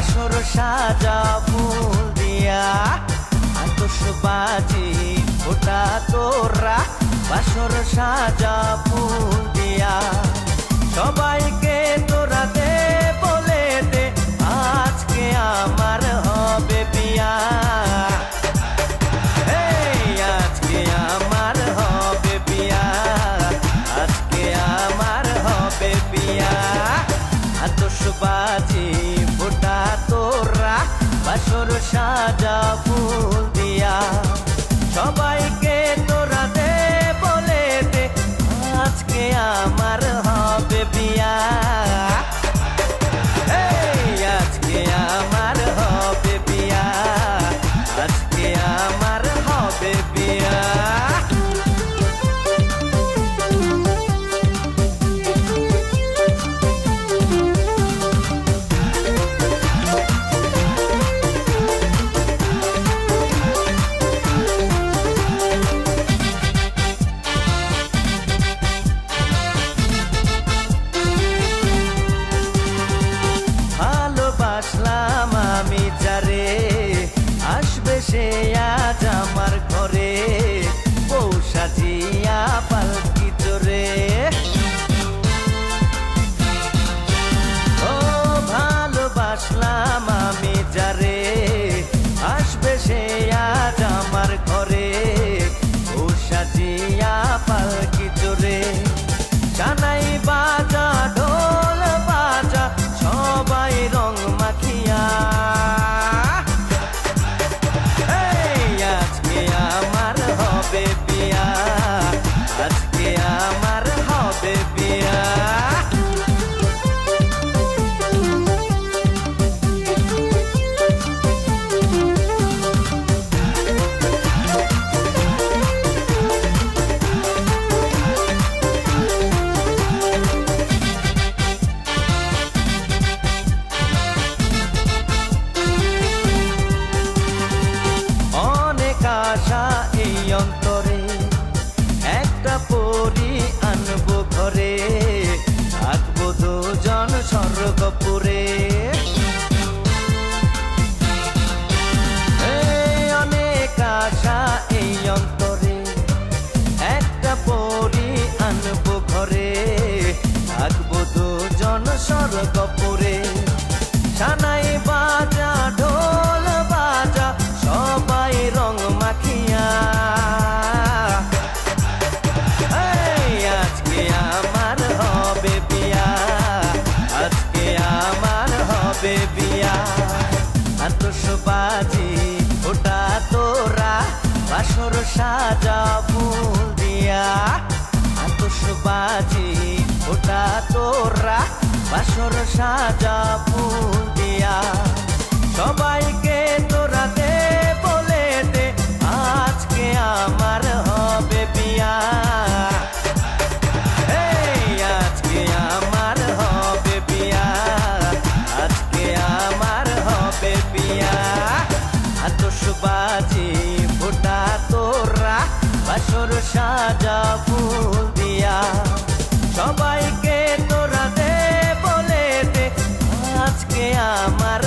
বাসর সাজা ফুল দিয়া আতশবাজি ওটা তোরা বাসর সাজা ফুল দিয়া সবাইকে তোরা দে বলে দে আজকে আমার হবে বিয়া আজকে আমার হবে বিয়া আজকে আমার হবে বিয়া আতশবাজি ওটা তোরা বাসর সাজা ফুল দিয়া সবাইকে তোরা দে বলে দে আজকে আমার হবে বিয়া আজকে আমার হবে বিয়া আজকে আমার হবে বিয়া আমি যারে আসবে সে আজ আমার ঘরে বউ সাজিয়া পালকি চড়ে ও ভালোবাসলাম আমি যারে আসবে সে আজ আমার ঘরে বউ সাজিয়া পালকি চড়ে জানাই বাজা ঢোল বাজা সবাই রং মাখিয়া আজকে আমার হবে বিয়া আজকে আমার হবে বিয়া আশা এই অন্তরে একটা পরি আনবো ঘরে থাকবো দুজন স্বর্গপুরে অনেক আশা এই অন্তরে একটা পরি আনবো ঘরে থাকবো দুজন স্বর্গপুরে সানাই বাজা ঢোল বাজা সবাই রং মাখিয়া আজকে আমার হবে বিয়া আজকে আমার হবে বিয়া আতশবাজি ওটা তোরা বাসর সাজা ফুল দিয়া আতশবাজি ওটা তোরা বাসর সাজা ফুল দিয়া সবাইকে তোরা দে বলে দে আজকে আমার হবে বিয়া আজকে আমার হবে বিয়া আজকে আমার হবে বিয়া আতশবাজি ওটা তোরা বাসর সাজা ফুল দিয়া সবাইকে তোরা দে বলে দে আজকে আমার